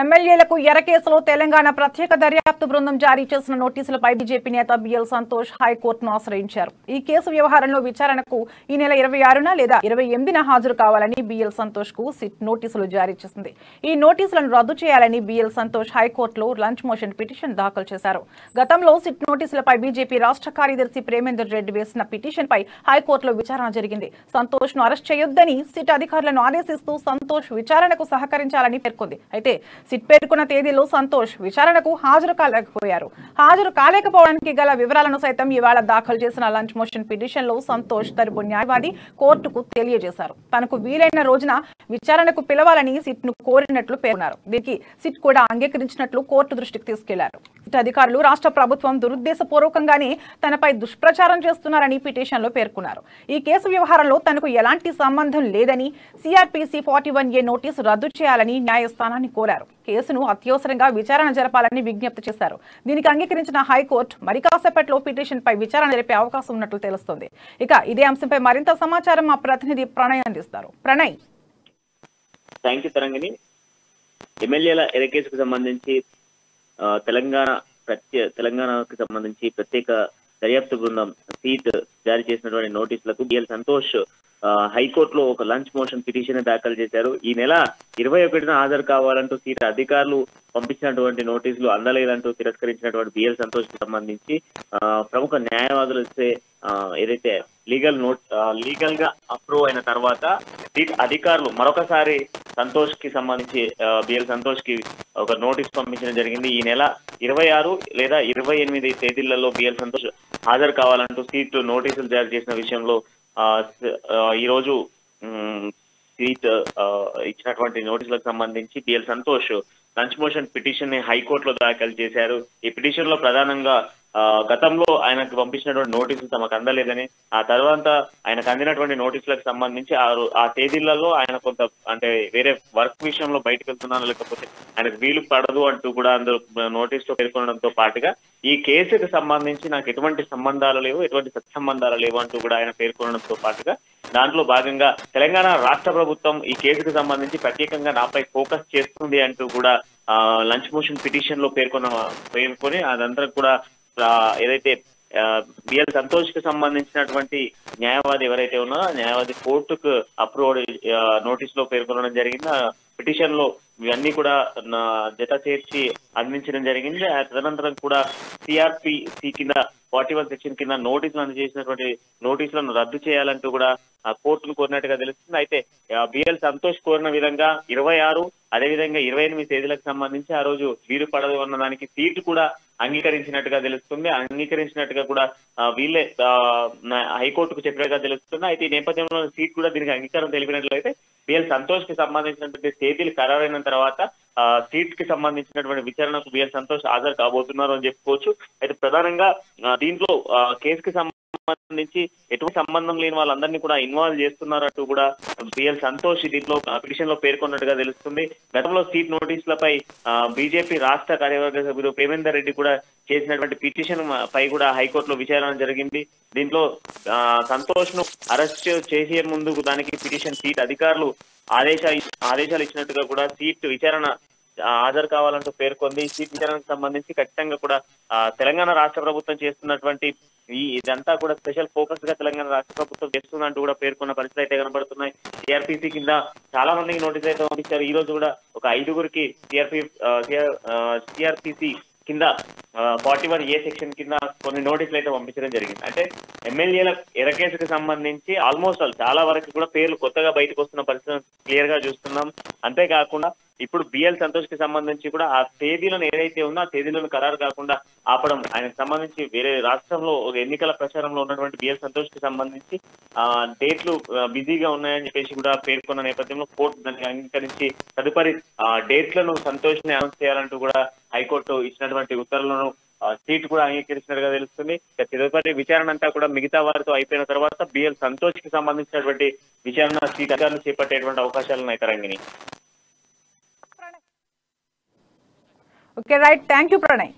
ఎమ్మెల్యేలకు ఎర కేసులో తెలంగాణ ప్రత్యేక దర్యాప్తు బృందం జారీ చేసిన నోటీసులపై బీజేపీ నేత బిఎల్ సంతోష్ హైకోర్టును ఆశ్రయించారు. ఈ కేసు వ్యవహారంలో విచారణకు ఈ నెల 26న లేదా 28న హాజరు కావాలని బిఎల్ సంతోష్ కు సిట్ నోటీసులు జారీ చేసింది. ఈ నోటీసులను రద్దు చేయాలని బిఎల్ సంతోష్ హైకోర్టులో లంచ్ మోషన్ పిటిషన్ దాఖలు చేశారు. గతంలో సిట్ నోటీసులపై బీజేపీ రాష్ట్ర కార్యదర్శి ప్రేమేందర్ రెడ్డి వేసిన పిటిషన్ పై హైకోర్టులో విచారణ జరిగింది. సంతోష్ ను అరెస్ట్ చేయొద్దని సిట్ అధికారులను ఆదేశిస్తూ సంతోష్ విచారణకు సహకరించాలని పేర్కొంది. అయితే సిట్ పేర్కొన్న తేదీలో సంతోష్ విచారణకు హాజరు కాలేకపోవడానికి గల వివరాలను సైతం ఇవాళ దాఖలు చేసిన లంచ్ మోషన్ పిటిషన్ లో సంతోష్ తరపు న్యాయవాది కోర్టుకు తెలియజేశారు. తనకు వీలైన రోజున విచారణకు పిలవాలని సిట్ ను కోరినట్లు పేర్కొన్నారు. దీనికి సిట్ కూడా అంగీకరించినట్లు కోర్టు దృష్టికి తీసుకెళ్లారు. సిట్ అధికారులు రాష్ట్ర ప్రభుత్వం దురుద్దేశపూర్వకంగానే తనపై దుష్ప్రచారం చేస్తున్నారని పిటిషన్ లో పేర్కొన్నారు. ఈ కేసు వ్యవహారంలో తనకు ఎలాంటి సంబంధం లేదని సిఆర్పిసి 41A నోటీసు రద్దు చేయాలని న్యాయస్థానాన్ని కోరారు. కేసును అత్యవసరంగా విచారణ జరపాలని విజ్ఞప్తి చేశారు. దీనికి అంగీకరించిన హైకోర్టు మరి కాసేపట్లో పిటిషన్ పై విచారణ జరిపే అవకాశం ఉన్నట్లు తెలుస్తోంది. ఇక ఇదే అంశంపై మరింత సమాచారం మా ప్రతినిధి ప్రణయ్ అందిస్తారు. ప్రణయ్. థ్యాంక్ యూ తరంగిణి. ఎమ్మెల్యేల ఎర కేసుకు సంబంధించి తెలంగాణకు సంబంధించి ప్రత్యేక దర్యాప్తు బృందం సీట్ జారీ చేసినటువంటి నోటీసులకు బిఎల్ సంతోష్ హైకోర్టులో ఒక లంచ్ మోషన్ పిటిషన్ దాఖలు చేశారు. ఈ నెల 21న హాజరు కావాలంటూ సీట్ అధికారులు పంపించినటువంటి నోటీసులు అందలేదంటూ తిరస్కరించినటువంటి బిఎల్ సంతోష్ కి సంబంధించి ప్రముఖ న్యాయవాదులు ఏదైతే లీగల్ గా అప్రూవ్ అయిన తర్వాత సీట్ అధికారులు మరొకసారి సంతోష్ కి సంబంధించి బిఎల్ సంతోష్ కి ఒక నోటీస్ పంపించడం జరిగింది. ఈ నెల 26 లేదా 28 తేదీలలో బిఎల్ సంతోష్ హాజరు కావాలంటూ సీట్ నోటీసులు జారీ చేసిన విషయంలో ఈ రోజు సీట్ ఇచ్చినటువంటి నోటీసులకు సంబంధించి BL Santosh lunch motion petition ని హైకోర్టులో దాఖలు చేశారు. ఈ పిటిషన్ లో ప్రధానంగా గతంలో ఆయనకు పంపించినటువంటి నోటీసులు తమకు అందలేదని, ఆ తర్వాత ఆయనకు అందినటువంటి నోటీసులకు సంబంధించి ఆ తేదీలలో ఆయన కొంత అంటే వేరే వర్క్ విషయంలో బయటకు వెళ్తున్నాను, లేకపోతే ఆయనకు వీలు పడదు అంటూ కూడా అందులో నోటీసులో పేర్కొనడంతో పాటుగా ఈ కేసుకు సంబంధించి నాకు ఎటువంటి సంబంధాలు లేవు, ఎటువంటి సత్సంబంధాలు లేవు అంటూ కూడా ఆయన పేర్కొనడంతో పాటుగా దాంట్లో భాగంగా తెలంగాణ రాష్ట్ర ప్రభుత్వం ఈ కేసుకు సంబంధించి ప్రత్యేకంగా నాపై ఫోకస్ చేస్తుంది అంటూ కూడా లంచ్ మోషన్ పిటిషన్ లో పేర్కొని అదంతా కూడా ఏదైతే బిఎల్ సంతోష్ కి సంబంధించినటువంటి న్యాయవాది ఎవరైతే ఉన్నారో న్యాయవాది కోర్టుకు అప్రూవ్డ్ నోటీస్ లో పేర్కొనడం జరిగింది. పిటిషన్ లో ఇవన్నీ కూడా జత చేర్చి అందించడం జరిగింది. తదనంతరం కూడా సిఆర్పిసి కింద 41 సెక్షన్ కింద నోటీసులు అందజేసినటువంటి నోటీసులను రద్దు చేయాలంటూ కూడా కోర్టును కోరినట్టుగా తెలుస్తుంది. అయితే బిఎల్ సంతోష్ కోరిన విధంగా 26 అదేవిధంగా 28 తేదీలకు సంబంధించి ఆ రోజు వీలు పడదు అన్న దానికి సీటు కూడా అంగీకరించినట్టుగా తెలుస్తుంది. అంగీకరించినట్టుగా కూడా వీళ్ళే హైకోర్టుకు చెప్పినట్టుగా తెలుస్తుంది. అయితే ఈ నేపథ్యంలో సీట్ కూడా దీనికి అంగీకారం తెలిపినట్లయితే బిఎల్ సంతోష్ కి సంబంధించినటువంటి తేదీలు ఖరారైన తర్వాత సీట్ కి సంబంధించినటువంటి విచారణకు బిఎల్ సంతోష్ హాజరు కాబోతున్నారు అని చెప్పుకోవచ్చు. అయితే ప్రధానంగా దీంట్లో కేసుకి సంబంధించి ఎటువంటి సంబంధం లేని వాళ్ళందరినీ కూడా ఇన్వాల్వ్ చేస్తున్నారంటూ కూడా బిఎల్ సంతోష్ దీంట్లో పిటిషన్ లో పేర్కొన్నట్టుగా తెలుస్తుంది. గతంలో సీట్ నోటీసులపై బీజేపీ రాష్ట్ర కార్యవర్గ సభ్యుడు ప్రేమేందర్ రెడ్డి కూడా చేసినటువంటి పిటిషన్ పై కూడా హైకోర్టులో విచారణ జరిగింది. దీంట్లో సంతోష్ ను అరెస్ట్ చేసే ముందు దానికి పిటిషన్ సీట్ అధికారులు ఆదేశాలు ఇచ్చినట్టుగా కూడా సీట్ విచారణ హాజరు కావాలంటూ పేర్కొంది. సీట్ విచారణకు సంబంధించి ఖచ్చితంగా కూడా తెలంగాణ రాష్ట్ర ప్రభుత్వం చేస్తున్నటువంటి ఇదంతా కూడా స్పెషల్ ఫోకస్ గా తెలంగాణ రాష్ట్ర ప్రభుత్వం చేస్తుందంటూ కూడా పేర్కొన్న పరిస్థితి అయితే కనబడుతున్నాయి. సిఆర్పిసి కింద చాలా మందికి నోటీస్ అయితే పంపించారు. ఈ రోజు కూడా ఒక 5గురికి సిఆర్పిసి కింద 41A సెక్షన్ కింద కొన్ని నోటీసులు అయితే పంపించడం జరిగింది. అంటే ఎమ్మెల్యేల ఎర కేసుకు సంబంధించి ఆల్మోస్ట్ చాలా వరకు కూడా పేర్లు కొత్తగా బయటకు వస్తున్న పరిస్థితి క్లియర్ గా చూస్తున్నాం. అంతేకాకుండా ఇప్పుడు బిఎల్ సంతోష్ కి సంబంధించి కూడా ఆ తేదీలను ఏదైతే ఉందో ఆ తేదీలను ఖరారు కాకుండా ఆపడం, ఆయనకు సంబంధించి వేరే రాష్ట్రంలో ఒక ఎన్నికల ప్రచారంలో ఉన్నటువంటి బిఎల్ సంతోష్ కి సంబంధించి డేట్లు బిజీగా ఉన్నాయని చెప్పేసి కూడా పేర్కొన్న నేపథ్యంలో కోర్టు దానికి అంగీకరించి తదుపరి డేట్లను సంతోష్ ని అనౌన్స్ చేయాలంటూ కూడా హైకోర్టు ఇచ్చినటువంటి ఉత్తర్వులను సీట్ కూడా అంగీకరించినట్టుగా తెలుస్తుంది. తదుపరి విచారణ అంతా కూడా మిగతా వారితో అయిపోయిన తర్వాత బిఎల్ సంతోష్ కి సంబంధించినటువంటి విచారణ సీట్ అధికారులు చేపట్టేటువంటి అవకాశాలు ఉన్నాయి. Tarangini. Okay right, thank you Pranay.